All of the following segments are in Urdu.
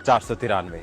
493।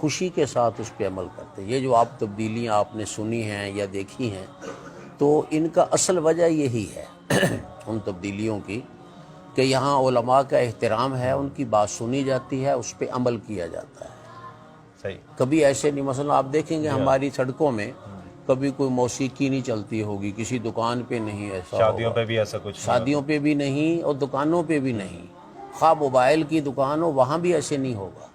خوشی کے ساتھ اس پہ عمل کرتے ہیں۔ یہ جو آپ تبدیلیاں آپ نے سنی ہیں یا دیکھی ہیں تو ان کا اصل وجہ یہی ہے ان تبدیلیوں کی کہ یہاں علماء کا احترام ہے، ان کی بات سنی جاتی ہے، اس پہ عمل کیا جاتا ہے۔ صحیح۔ کبھی ایسے نہیں، مثلا آپ دیکھیں گے ہماری سڑکوں میں کبھی کوئی موسیقی نہیں چلتی ہوگی، کسی دکان پہ نہیں ایسا، شادیوں پہ بھی ایسا کچھ شادیوں پہ بھی نہیں اور دکانوں پہ بھی نہیں، خواہ موبائل کی دکان ہو وہاں بھی ایسے نہیں ہوگا۔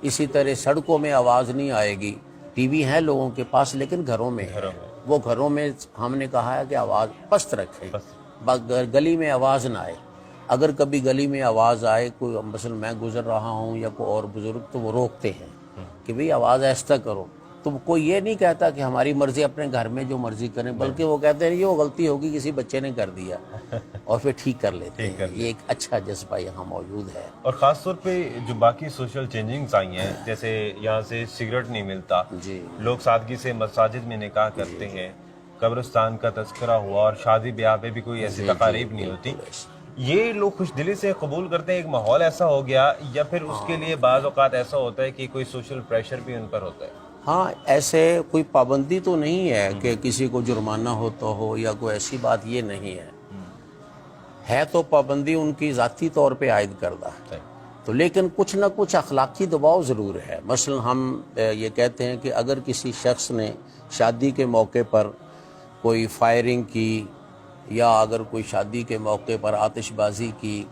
اسی طرح سڑکوں میں آواز نہیں آئے گی، ٹی وی ہیں لوگوں کے پاس لیکن گھروں میں ہے، وہ گھروں میں ہم نے کہا ہے کہ آواز پست رکھیں، گلی میں آواز نہ آئے۔ اگر کبھی گلی میں آواز آئے، کوئی مثلا میں گزر رہا ہوں یا کوئی اور بزرگ، تو وہ روکتے ہیں کہ بھئی آواز آہستہ کرو۔ تو کوئی یہ نہیں کہتا کہ ہماری مرضی، اپنے گھر میں جو مرضی کریں، بلکہ وہ کہتے ہیں یہ غلطی ہوگی کسی بچے نے کر دیا اور پھر ٹھیک کر لیتے ہیں۔ یہ ایک اچھا جذبہ یہاں موجود ہے۔ اور خاص طور پہ جو باقی سوشل چینجنگز آئی ہیں، جیسے یہاں سے سگریٹ نہیں ملتا، جی، لوگ سادگی سے مساجد میں نکاح کرتے ہیں، قبرستان کا تذکرہ ہوا، اور شادی بیاہ پہ بھی کوئی ایسی تقاریب نہیں ہوتی، یہ لوگ خوش دلی سے قبول کرتے ہیں۔ ایک ماحول ایسا ہو گیا، یا پھر اس کے لیے بعض اوقات ایسا ہوتا ہے کہ کوئی سوشل پریشر بھی ان پر ہوتا ہے؟ ہاں، ایسے کوئی پابندی تو نہیں ہے کہ کسی کو جرمانہ ہوتا ہو یا کوئی ایسی بات، یہ نہیں ہے تو پابندی ان کی ذاتی طور پہ عائد کردہ ہے، تو لیکن کچھ نہ کچھ اخلاقی دباؤ ضرور ہے۔ مثلا ہم یہ کہتے ہیں کہ اگر کسی شخص نے شادی کے موقع پر کوئی فائرنگ کی یا اگر کوئی شادی کے موقع پر آتش بازی کی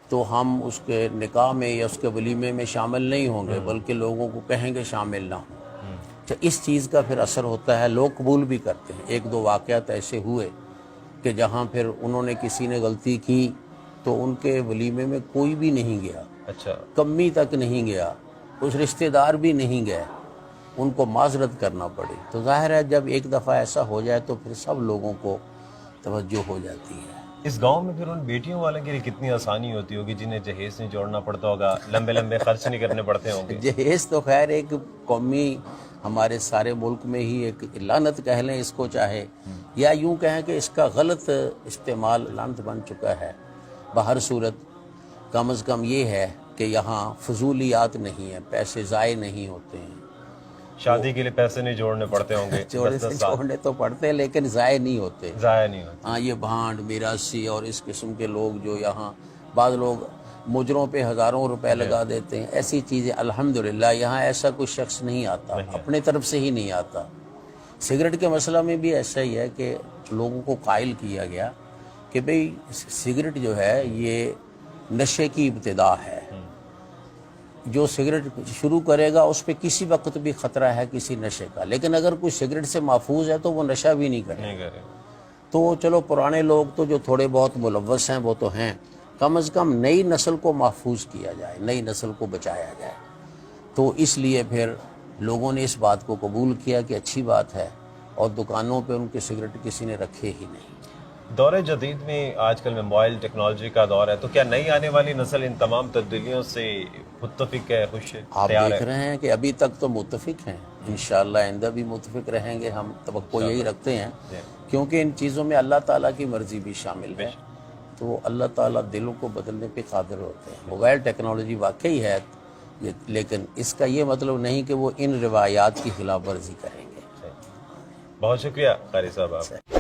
تو ہم اس کے نکاح میں یا اس کے ولیمے میں شامل نہیں ہوں گے، بلکہ لوگوں کو کہیں گے شامل نہ ہوں۔ تو اس چیز کا پھر اثر ہوتا ہے، لوگ قبول بھی کرتے ہیں۔ ایک دو واقعات ایسے ہوئے کہ جہاں پھر انہوں نے کسی نے غلطی کی تو ان کے ولیمے میں کوئی بھی نہیں گیا، اچھا، کمی تک نہیں گیا، اس رشتہ دار بھی نہیں گئے، ان کو معذرت کرنا پڑی۔ تو ظاہر ہے جب ایک دفعہ ایسا ہو جائے تو پھر سب لوگوں کو توجہ ہو جاتی ہے۔ اس گاؤں میں پھر ان بیٹیوں والے کے لیے کتنی آسانی ہوتی ہوگی جنہیں جہیز نہیں جوڑنا پڑتا ہوگا، لمبے لمبے خرچ نہیں کرنے پڑتے ہوں گے؟ جہیز تو خیر ایک قومی، ہمارے سارے ملک میں ہی ایک لعنت کہہ لیں اس کو چاہے، یا یوں کہیں کہ اس کا غلط استعمال لعنت بن چکا ہے۔ بہر صورت کم از کم یہ ہے کہ یہاں فضولیات نہیں ہیں، پیسے ضائع نہیں ہوتے ہیں۔ شادی کے لیے پیسے نہیں جوڑنے پڑتے ہوں گے، چھوڑنے تو پڑتے ہیں لیکن ضائع نہیں ہوتے۔ ضائع نہیں ہوتے۔ ہاں، یہ بھانڈ میراثی اور اس قسم کے لوگ جو یہاں بعض لوگ مجروں پہ ہزاروں روپے لگا دیتے ہیں، ایسی چیزیں الحمدللہ یہاں ایسا کوئی شخص نہیں آتا، اپنے طرف سے ہی نہیں آتا۔ سگریٹ کے مسئلہ میں بھی ایسا ہی ہے کہ لوگوں کو قائل کیا گیا کہ بھئی سگریٹ جو ہے یہ نشے کی ابتدا ہے، جو سگریٹ شروع کرے گا اس پہ کسی وقت بھی خطرہ ہے کسی نشے کا، لیکن اگر کوئی سگریٹ سے محفوظ ہے تو وہ نشہ بھی نہیں کرے۔ تو چلو پرانے لوگ تو جو تھوڑے بہت ملوث ہیں وہ تو ہیں، کم از کم نئی نسل کو محفوظ کیا جائے، نئی نسل کو بچایا جائے۔ تو اس لیے پھر لوگوں نے اس بات کو قبول کیا کہ اچھی بات ہے، اور دکانوں پہ ان کے سگریٹ کسی نے رکھے ہی نہیں۔ دور جدید میں آج کل موبائل ٹیکنالوجی کا دور ہے، تو کیا نئی آنے والی نسل ان تمام تبدیلیوں سے متفق ہے، خوش ہے، آپ تیار دیکھ ہے؟ رہے ہیں کہ ابھی تک تو متفق ہیں، انشاءاللہ آئندہ بھی متفق رہیں گے، ہم توقع یہی رکھتے ہیں، کیونکہ ان چیزوں میں اللہ تعالیٰ کی مرضی بھی شامل ہے، تو اللہ تعالیٰ دلوں کو بدلنے پہ قادر ہوتے ہیں۔ موبائل ٹیکنالوجی واقعی ہے، لیکن اس کا یہ مطلب نہیں کہ وہ ان روایات کی خلاف ورزی کریں گے۔ بہت شکریہ قاری صاحب آپ